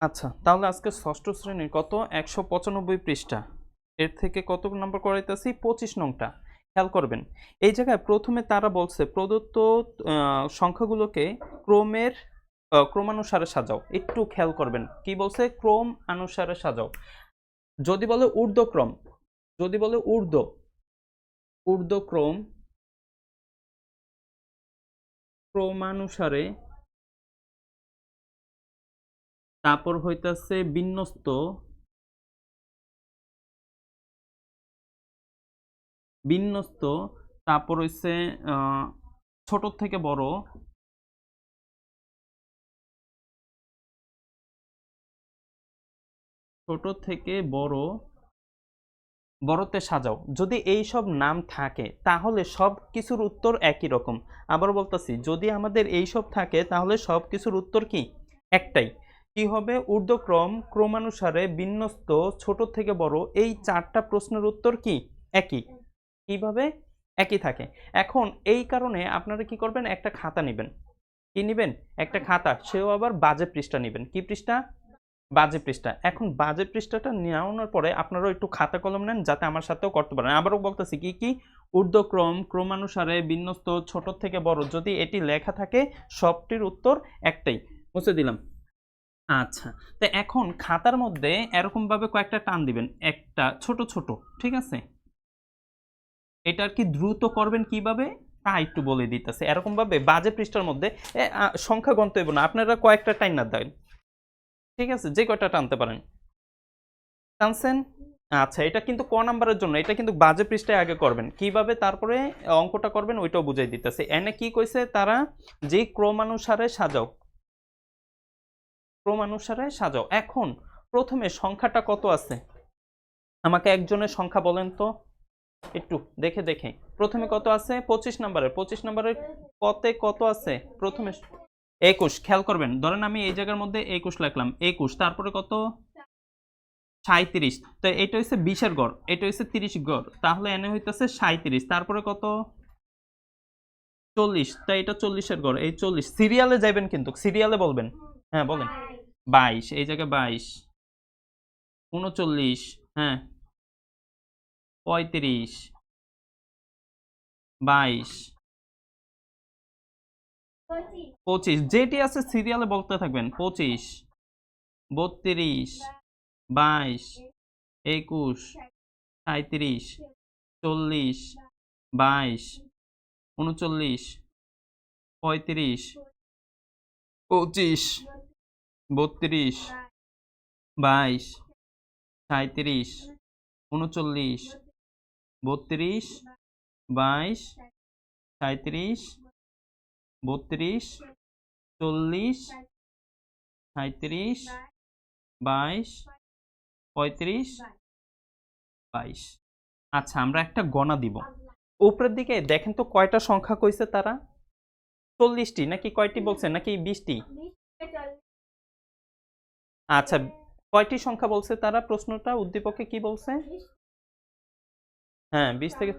আচ্ছা, তাহলে আজকে ষষ্ঠ শ্রেণীর কত ১৯৫ পৃষ্ঠা, এর থেকে কত নম্বর করাইতেছি ২৫ নংটা। খেয়াল করবেন, এই জায়গায় প্রথমে তারা বলছে প্রদত্ত সংখ্যাগুলোকে ক্রমানুসারে সাজাও। একটু খেয়াল করবেন, কি বলছে? ক্রম অনুসারে সাজাও। যদি বলে ঊর্ধ্বক্রম, যদি বলে ঊর্ধ্বক্রম ক্রমানুসারে, তারপর হইতাছে বিন্যস্ত, তারপর হইছে ছোট থেকে বড়, ছোট থেকে বড়, বড়তে সাজাও। যদি এই সব নাম থাকে তাহলে সব কিছুর উত্তর একই রকম। আবার বলতেছি, যদি আমাদের এই সব থাকে তাহলে সব কিছুর উত্তর কি? একটাই। কি হবে? ঊর্ধ্বক্রম, ক্রমানুসারে, বিন্যস্ত, ছোট থেকে বড়, এই চারটা প্রশ্নের উত্তর কি? একই। কিভাবে? একই থাকে। এখন এই কারণে আপনারা কি করবেন? একটা খাতা নেবেন। কি নিবেন? একটা খাতা, সেও আবার বাজে পৃষ্ঠা নিবেন। কি পৃষ্ঠা? বাজে পৃষ্ঠা। এখন বাজে পৃষ্ঠাটা নেওয়ানোর পরে আপনারাও একটু খাতা কলম নেন, যাতে আমার সাথেও করতে পারেন। আবারও বলতেছি, কি কি? ঊর্ধ্বক্রম, ক্রমানুসারে, বিন্যস্ত, ছোট থেকে বড়, যদি এটি লেখা থাকে সবটির উত্তর একটাই। মুছে দিলাম। আচ্ছা, তো এখন খাতার মধ্যে এরকম ভাবে কয়েকটা টান দিবেন, একটা ছোট ছোট, ঠিক আছে? এটা আর কি দ্রুত করবেন কিভাবে তা একটু বলে দিতেছে। এরকম ভাবে বাজে পৃষ্ঠার মধ্যে সংখ্যা গণতে হইব না, আপনারা কয়েকটা টাইনা দেন, ঠিক আছে? যে কয়টা টানতে পারেন টানছেন। আচ্ছা, এটা কিন্তু ক নাম্বারের জন্য, এটা কিন্তু বাজে পৃষ্ঠায় আগে করবেন। কিভাবে তারপরে অঙ্কটা করবেন ওইটাও বুঝাই দিতেছে। এনে কি কইছে তারা? যে ক্রমানুসারে সাজাও, ক্রমানুসারে সাজাও। এখন প্রথমে সংখ্যাটা কত আছে আমাকে একজনের সংখ্যা বলেন তো, একটু দেখে দেখে। প্রথমে কত আছে? 25 নাম্বারের, 25 নাম্বারের কতে কত আছে প্রথমে? 21। খেয়াল করবেন, ধরেন আমি এই জায়গার মধ্যে 21 লিখলাম, 21, তারপরে কত? 37। তো এটা হচ্ছে 20-এর গড়, এটা হচ্ছে 30 গড়, তাহলে এনে হইতেছে 37, তারপরে কত? 40। তাই এটা 40-এর গড়, এই 40। সিরিয়ালে যাইবেন কিন্তু, সিরিয়ালে বলবেন। হ্যাঁ বলেন। 22, এই জায়গায় 22, 39, হ্যাঁ 35, 22, 25, যেটি আছে সিরিয়ালে বলতে থাকবেন। 25, 32, 22, 21, 37, 40, 22, 39, 35, 25, 32, 22, 37, 39, 32, 22, 37, 32, 40, 37, 22, 35, 22। আচ্ছা, আমরা একটা গণা দিব। উপরের দিকে দেখেন তো কয়টা সংখ্যা কইছে তারা? 40টি নাকি কয়টি বলছে, নাকি 20টি? আচ্ছা, কয়টি সংখ্যা বলছে তারা? প্রশ্নটা উদ্দীপকে কি বলছে? হ্যাঁ 20 থেকে।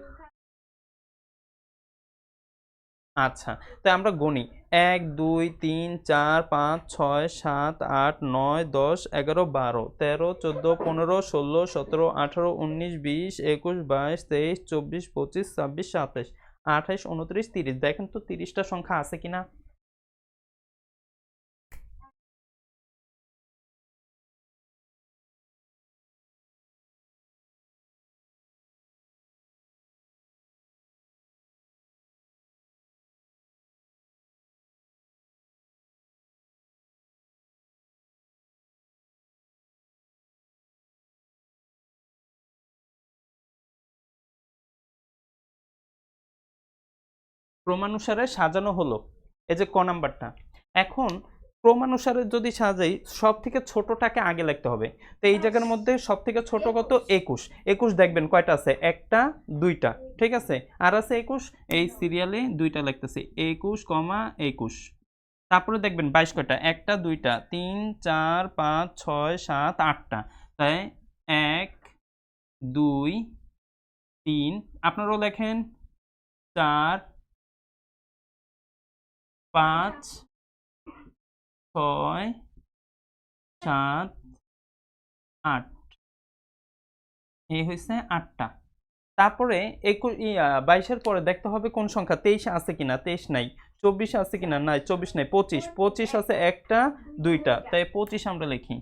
আচ্ছা, তাই আমরা গণি। 1 2 3 4 5 6 7 8 9 10 11 12 13 14 15 16 17 18 19 20 21 22 23 24 25 26 27 28 29 30। দেখেন তো 30টা সংখ্যা আছে কিনা। ক্রমানুসারে সাজানো হলো, এই যে ক নাম্বারটা। এখন ক্রমানুসারে যদি সাজাই, সব থেকে ছোটটাকে আগে লিখতে হবে। তো এই জায়গার মধ্যে সব থেকে ছোট কত? 21। 21 দেখবেন কয়টা আছে? একটা, দুইটা, ঠিক আছে? আর আছে 21, এই সিরিয়ালে দুইটা লিখতেছি, 21, 21। তারপরে দেখবেন 22 কয়টা? একটা, দুইটা, 3 4 5 6 7 8টা। তাই 1 2 3, আপনারাও লেখেন 4 5 6 7 8 এই হয়েছে 8টা। তারপরে 22-এর পরে দেখতে হবে কোন সংখ্যা 23 আছে কিনা, 23 নাই। 24 আছে কিনা, নাই 24 নাই। 25 আছে একটা দুইটা, তাই 25 আমরা লিখি।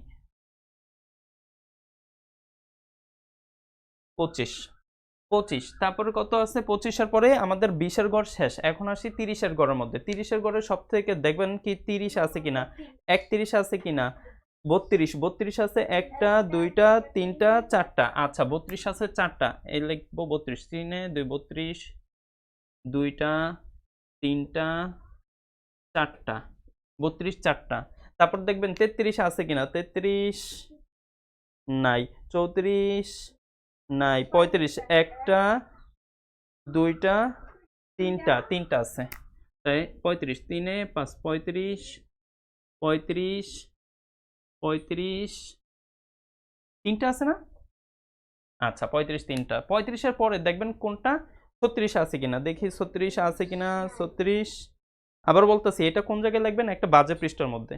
25 তারপরে কত আছে? 25-এর পরে আমাদের 20-এর ঘর শেষ। এখন আসি 30-এর ঘরের মধ্যে। 30-এর ঘরে সব থেকে দেখবেন কি 30 আছে কিনা, 31 আছে কিনা, 32 আছে একটা দুইটা তিনটা চারটা। আচ্ছা 32 আছে চারটা, এই লিখবো 32। 3 2 32, দুইটা তিনটা চারটা, 32 চারটা। তারপর দেখবেন 33 আছে কিনা, 33 নাই। 34 নাই। 35 একটা দুইটা তিনটা আছে, তাই 35। 3 5 35, 35 35 তিনটা আছে না? আচ্ছা 35 তিনটা। 35-এর পরে দেখবেন কোনটা 36 আছে কিনা, দেখি 36 আছে কিনা। 36 আবার বলতেছি, এটা কোন জায়গায় লিখবেন? একটা বাজে পৃষ্ঠার মধ্যে।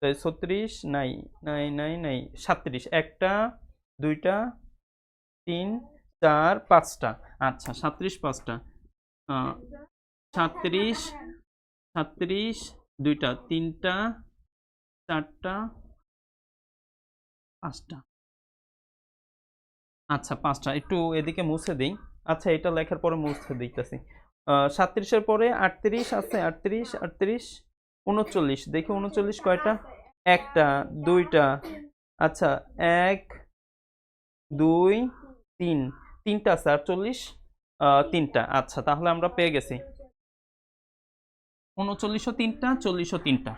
তাই 36 নাই নাই নাই নাই। 37 একটা দুইটা তিন চার পাঁচটা। আচ্ছা 37 পাঁচটা। 37 37 দুইটা তিনটা চারটা পাঁচটা। আচ্ছা 5টা একটু এদিকে মুছে দিই। আচ্ছা এটা লেখার পরে মুছে দিতেছি। 37-এর পরে 38 আছে, 38 38 39। দেখি 39 কয়টা? একটা দুইটা। আচ্ছা 1 2 3 তিনটা আছে। 48 তিনটা। আচ্ছা তাহলে আমরা পেয়ে গেছি 39ও তিনটা, 40ও তিনটা।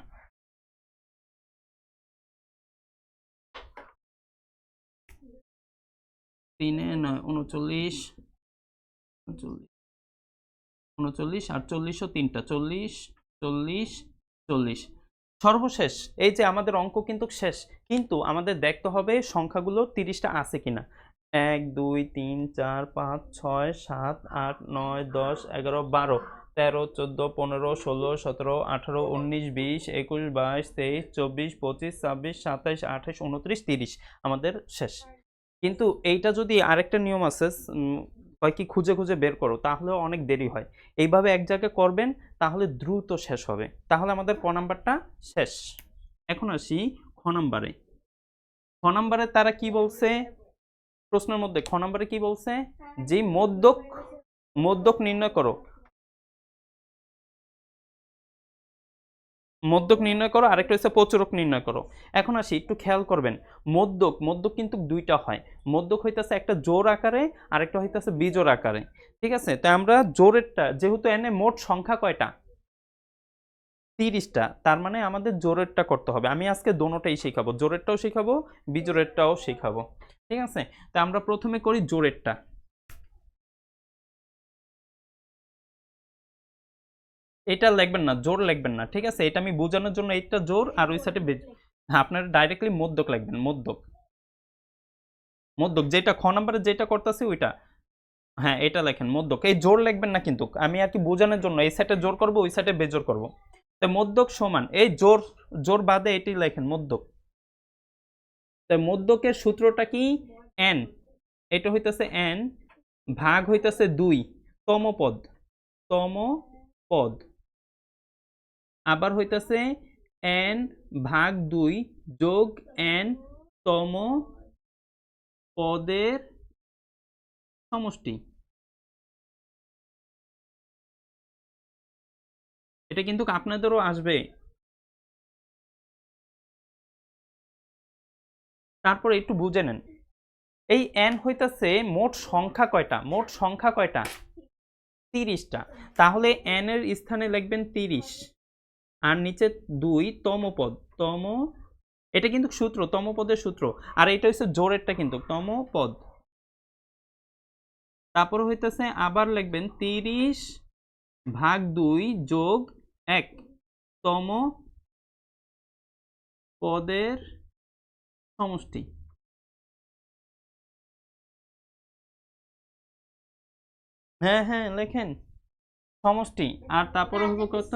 তিনে 9 39 39 আর 40ও তিনটা। 40 40 40 সর্বশেষ। এই যে আমাদের অঙ্ক কিন্তু শেষ, কিন্তু আমাদের দেখতে হবে সংখ্যাগুলো 30টা আছে কিনা। 1 2 3 4 5 6 7 8 9 10 11 12 13 14 15 16 17 18 19 20 21 22 23 24 25 26 27 28 29 30 আমাদের শেষ। কিন্তু এইটা যদি আরেকটা নিয়ম আছে, হয় কি খুঁজে খুঁজে বের করো, তাহলেও অনেক দেরি হয়। এইভাবে এক জায়গায় করবেন, তাহলে দ্রুত শেষ হবে। তাহলে আমাদের ক নাম্বারটা শেষ। এখন আসি খ নাম্বারে। খ নাম্বারে তারা কি বলছে? প্রশ্নের মধ্যে খ নাম্বারে কি বলছে? যে মধ্যক নির্ণয় করো। মধ্যক নির্ণয় করো, আরেকটা হচ্ছে প্রচুরক নির্ণয় করো। এখন আসি একটু খেয়াল করবেন। মধ্যক কিন্তু দুইটা হয়। মধ্যক হইতেছে একটা জোড় আকারে, আরেকটা হইতেছে বিজোড় আকারে। ঠিক আছে, তাই আমরা জোড়েরটা, যেহেতু এনে মোট সংখ্যা কয়টা? 30টা, তার মানে আমাদের জোড়েরটা করতে হবে। আমি আজকে দোনোটাই শেখাবো, জোড়েরটাও শেখাবো বিজোড়েরটাও শেখাবো। ঠিক আছে, তা আমরা প্রথমে করি জোড়েরটা। এটা লিখবেন না, জোর লিখবেন না। ঠিক আছে, এটা আমি বোঝানোর জন্য এইটা জোর আর ওই সাইডে হ্যাঁ, আপনারা ডাইরেক্টলি মধ্যক লিখবেন। মধ্যক মধ্যক যেটা খ নাম্বারে যেটা করতেছি ওইটা। হ্যাঁ এটা লেখেন মধ্যক, এই জোর লিখবেন না কিন্তু। আমি আর কি বোঝানোর জন্য এই সাইডে জোর করব, ওই সাইডে বেজোর করব। তো মধ্যক সমান এই জোর, জোর বাদে এটি লেখেন মধ্যক। তো মধ্যকের সূত্রটা কি? n, এটা হইতেছে n ভাগ হইতেছে 2 তম পদ। তম পদ আবার হইতেছে n ভাগ 2 যোগ n তম পদের সমষ্টি। এটা কিন্তু আপনাদেরও আসবে। তারপর একটু বুঝে নেন, এই n হইতেছে মোট সংখ্যা কয়টা? মোট সংখ্যা কয়টা? 30টা। তাহলে n এর স্থানে লিখবেন 30 আর নিচে 2 তম পদ। তম, এটা কিন্তু সূত্র, তম পদের সূত্র। আর এটা হচ্ছে জোরেরটা কিন্তু তম পদ। তারপর হইতেছে আবার লিখবেন 30 ভাগ 2 যোগ 1 তম পদের সমষ্টি। হ্যাঁ হ্যাঁ লেখেন সমষ্টি। আর তারপরে হইব কত?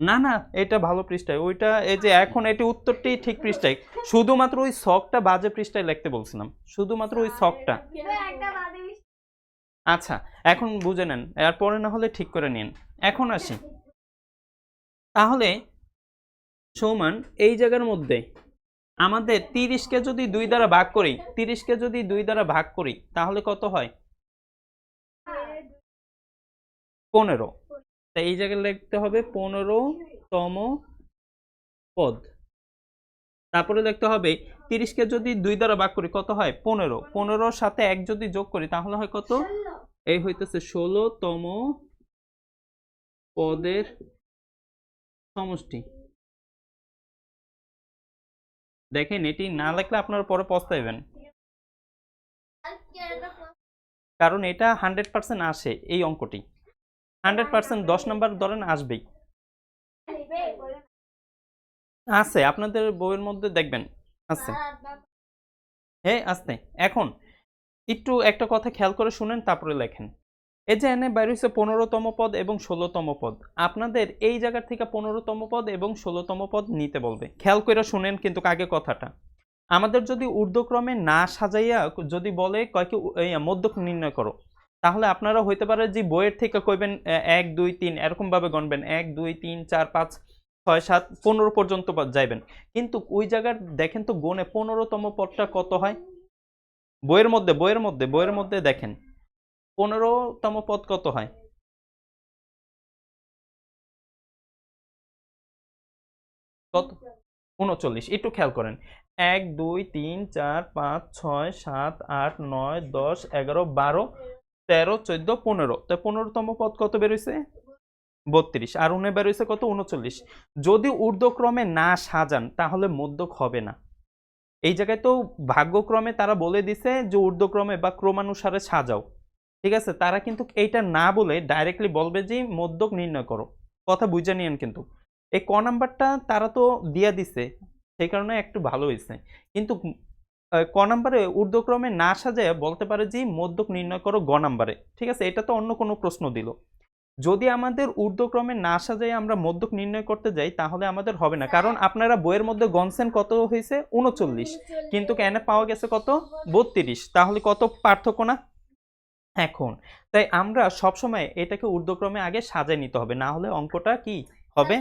না না, এটা ভালো পৃষ্ঠায়, ওইটা এই যে এখন এটি উত্তরটি ঠিক পৃষ্ঠায়, শুধুমাত্র ওই ছকটা বাজে পৃষ্ঠায় লিখতে বলছিলাম, শুধুমাত্র ওই ছকটা। আচ্ছা, এখন বুঝে নেন, এরপরে না হলে ঠিক করে নিন। এখন আসি, তাহলে সমান এই জায়গার মধ্যে আমাদের 30কে যদি 2 দ্বারা ভাগ করি, 30কে যদি 2 দ্বারা ভাগ করি তাহলে কত হয়? 15। তাই এই জায়গায় লিখতে হবে 15তম পদ। তারপরে লিখতে হবে 30কে যদি 2 দ্বারা ভাগ করি কত হয়? 15। 15-র সাথে 1 যদি যোগ করি তাহলে হয় কত? এই হইতেছে 16তম পদের সমষ্টি। দেখেন, এটি না লিখলে আপনারা পরে পস্তাইবেন, কারণ এটা 100% আসে, এই অঙ্কটি 100% 10 নাম্বার ধরেন আসবেই, আছে আপনাদের বইয়ের মধ্যে দেখবেন আছে। হ্যাঁ আসতে। এখন একটু একটা কথা খেয়াল করে শুনেন, তারপরে লেখেন। এই যে এনে বাইরে হচ্ছে 15তম পদ এবং 16তম পদ, আপনাদের এই জায়গা থেকে 15তম পদ এবং 16তম পদ নিতে বলবে। খেয়াল করে শুনেন কিন্তু আগে কথাটা, আমাদের যদি ঊর্ধ্বক্রমে না সাজাইয়া যদি বলে কয়েকটি মধ্যক নির্ণয় করো, তাহলে আপনারা হইতে পারে যে বইয়ের থেকে কইবেন 1 2 3 এরকম ভাবে গণবেন, 1 2 3 4 5 6 7 15 পর্যন্ত যাইবেন, কিন্তু ওই জায়গার দেখেন তো গণে 15তম পদটা কত হয়? বইয়ের মধ্যে দেখেন 15তম পদ কত হয়? কত? 39। একটু খেয়াল করেন, 1 2 3 4 5 6 7 8 9 10 11 12 13 14 15, তো 15তম পদ কত বেরোইছে? 32। আর উনি বেরোইছে কত? 39। যদি ঊর্ধ্বক্রমে না সাজান তাহলে মধ্যক হবে না। এই জায়গায় তো ভাগ্যক্রমে তারা বলে দিছে যে ঊর্ধ্বক্রমে বা ক্রমানুসারে সাজাও, ঠিক আছে, তারা কিন্তু এইটা না বলে ডাইরেক্টলি বলবে যে মধ্যক নির্ণয় করো। কথা বুঝে নিয়েন, কিন্তু এই ক নাম্বারটা তারা তো দিয়া দিছে, সেই কারণে একটু ভালো হয়েছে, কিন্তু ক নাম্বারে ঊর্ধ্বক্রমে না সাজায় বলতে পারে যে মধ্যক নির্ণয় করো গ নাম্বারে, ঠিক আছে, এটা তো অন্য কোনো প্রশ্ন দিল। যদি আমাদের ঊর্ধ্বক্রমে না সাজায় আমরা মধ্যক নির্ণয় করতে যাই তাহলে আমাদের হবে না, কারণ আপনারা বইয়ের মধ্যে গনসেন কত হয়েছে? 39, কিন্তু কেন পাওয়া গেছে কত? 32। তাহলে কত পার্থক্য না? এখন তাই আমরা সবসময় এটাকে ঊর্ধ্বক্রমে আগে সাজায় নিতে হবে, না হলে অঙ্কটা কি হবে?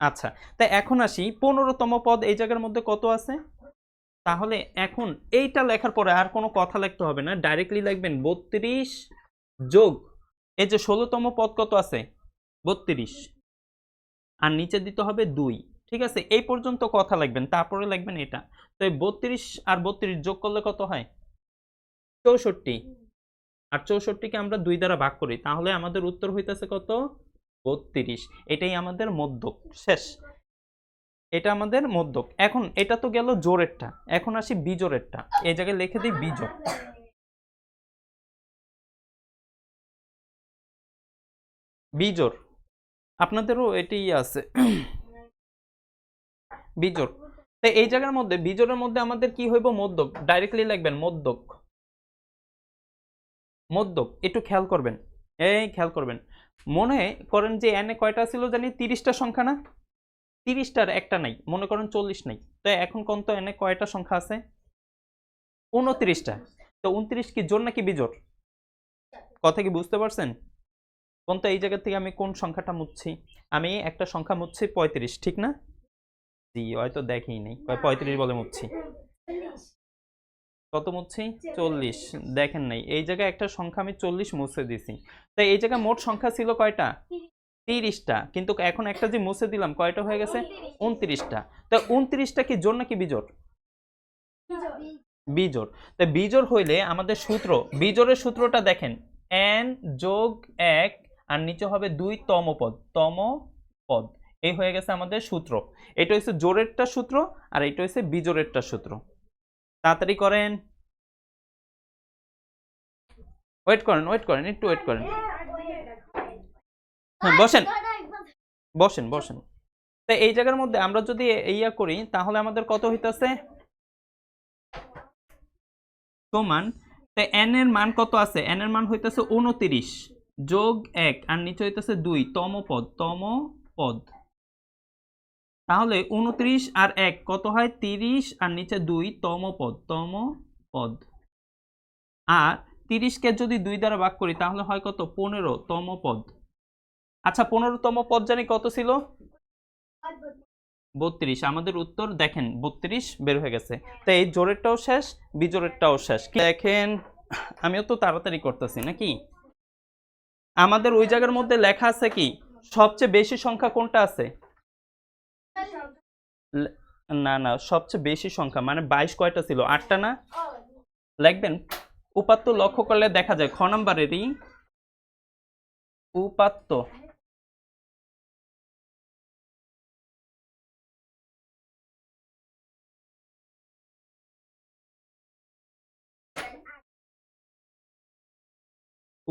আচ্ছা, তাই এখন আসি 15তম পদ এই জায়গার মধ্যে কত আছে। তাহলে এখন এইটা লেখার পরে আর কোনো কথা লিখতে হবে না, ডাইরেক্টলি লিখবেন 32 যোগ এই যে 16তম পদ কত আছে? 32, আর নিচে দিতে হবে 2, ঠিক আছে, এই পর্যন্ত কথা লিখবেন, তারপরে লিখবেন এটা। তো এই 32 আর 32 যোগ করলে কত হয়? 64। আর 64কে আমরা 2 দ্বারা ভাগ করি তাহলে আমাদের উত্তর হইতেছে কত? 32। এটাই আমাদের মধ্যক, শেষ। এটা আমাদের মধ্যক। এখন এটা তো গেল জোড়েরটা, এখন আসি বিজোড়েরটা। এই জায়গায় লিখে দিই বিজোড়। বিজোড় আপনাদেরও এটি আছে বিজোড়। তো এই জায়গার মধ্যে বিজোড়ের মধ্যে আমাদের কি হইব? মধ্যক। ডাইরেক্টলি লিখবেন মধ্যক। মধ্যক একটু খেয়াল করবেন, এই খেয়াল করবেন, মনে করেন যে এনে কয়টা ছিল জানি? 30টা সংখ্যা না? 30টার একটা নাই, মনে করেন 40 নাই, তো এখন কোন তো এনে কয়টা সংখ্যা আছে? 29টা। তো 29 কি জোড় নাকি বিজোড়? কথা কি বুঝতে পারছেন? কোন তো এই জায়গা থেকে আমি কোন সংখ্যাটা মুছছি? আমি একটা সংখ্যা মুছছি 35, ঠিক না? জি, হয়তো দেখেই নাই, 35 বলে মুছছি। কত মুছছি? 40। দেখেন নাই, এই জায়গায় একটা সংখ্যা আমি 40 মুছে দিছি। তাই এই জায়গায় মোট সংখ্যা ছিল কয়টা? 30টা, কিন্তু এখন একটা যে মুছে দিলাম কয়টা হয়ে গেছে? 29টা। তো 29টা কি জোড় নাকি বিজোড়? বিজোড়। তাই বিজোড় হইলে আমাদের সূত্র, বিজোড়ের সূত্রটা দেখেন, n যোগ 1 আর নিচে হবে 2 তম পদ, তম পদ। এই হয়ে গেছে আমাদের সূত্র। এটা হচ্ছে জোড়েরটা সূত্র আর এটা হচ্ছে বিজোড়েরটা সূত্র। তাড়াতাড়ি করেন, ওয়েট করেন একটু ওয়েট করেন। হ্যাঁ বসেন বসেন বসেন। তাই এই জায়গার মধ্যে আমরা যদি ইয়া করি তাহলে আমাদের কত হইতাছে? সমান, তাই n এর মান কত আছে? n এর মান হইতাছে 29 যোগ 1 আর নিচে হইতাছে 2 তম পদ, তম পদ। তাহলে 29 আর 1 কত হয়? 30 আর নিচে 2 তম পদ, তম পদ। আর 30কে যদি 2 দ্বারা ভাগ করি তাহলে হয় কত? 15 তম পদ। আচ্ছা 15 তম পদ জানি কত ছিল? 32। আমাদের উত্তর দেখেন 32 বের হয়ে গেছে। তো এই জোরেরটাও শেষ, বিজোরেরটাও শেষ। দেখেন আমিও তো তাড়াতাড়ি করতেছি নাকি? আমাদের ওই জায়গার মধ্যে লেখা আছে কি সবচেয়ে বেশি সংখ্যা কোনটা আছে? না না, সবচেয়ে বেশি সংখ্যা মানে 22 কয়টা ছিল? 8টা না? লিখবেন উপাত্ত লক্ষ্য করলে দেখা যায় খ নাম্বারেরই উপাত্ত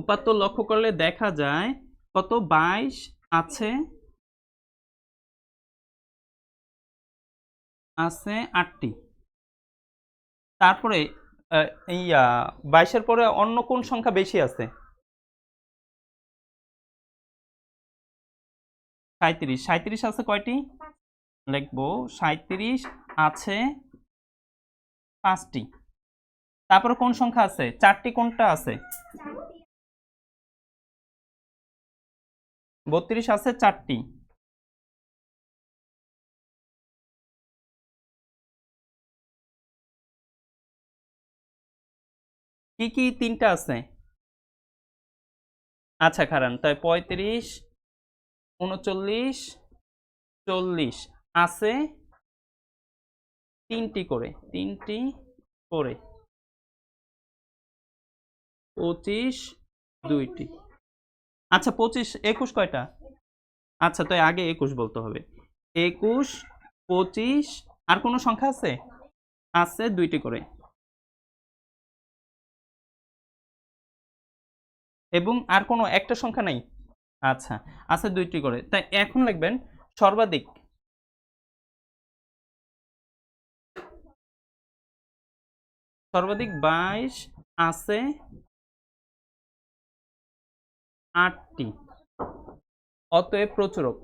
উপাত্ত লক্ষ্য করলে দেখা যায় কত? 22 আছে, আছে 8টি। তারপরে এই 22-এর পরে অন্য কোন সংখ্যা বেশি আছে? 37। 37 আছে কয়টি? লিখবো 37 আছে 5টি। তারপরে কোন সংখ্যা আছে? 4টি কোনটা আছে? 32 আছে 4টি। কি কি 3টা আছে? আচ্ছা খারান, তাই 35 39 40 আছে 3টি করে, 3টি করে 25 2টি। আচ্ছা 25 21 কয়টা? আচ্ছা তো আগে 21 বলতে হবে। 21 25 আর কোনো সংখ্যা আছে? আছে 2টি করে এবং আর কোনো একটা সংখ্যা নাই? আচ্ছা আছে 2টি করে। তাই এখন লিখবেন সর্বাধিক, সর্বাধিক 22 আছে 8টি, অতএব প্রচুরক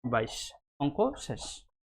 22। অঙ্ক শেষ।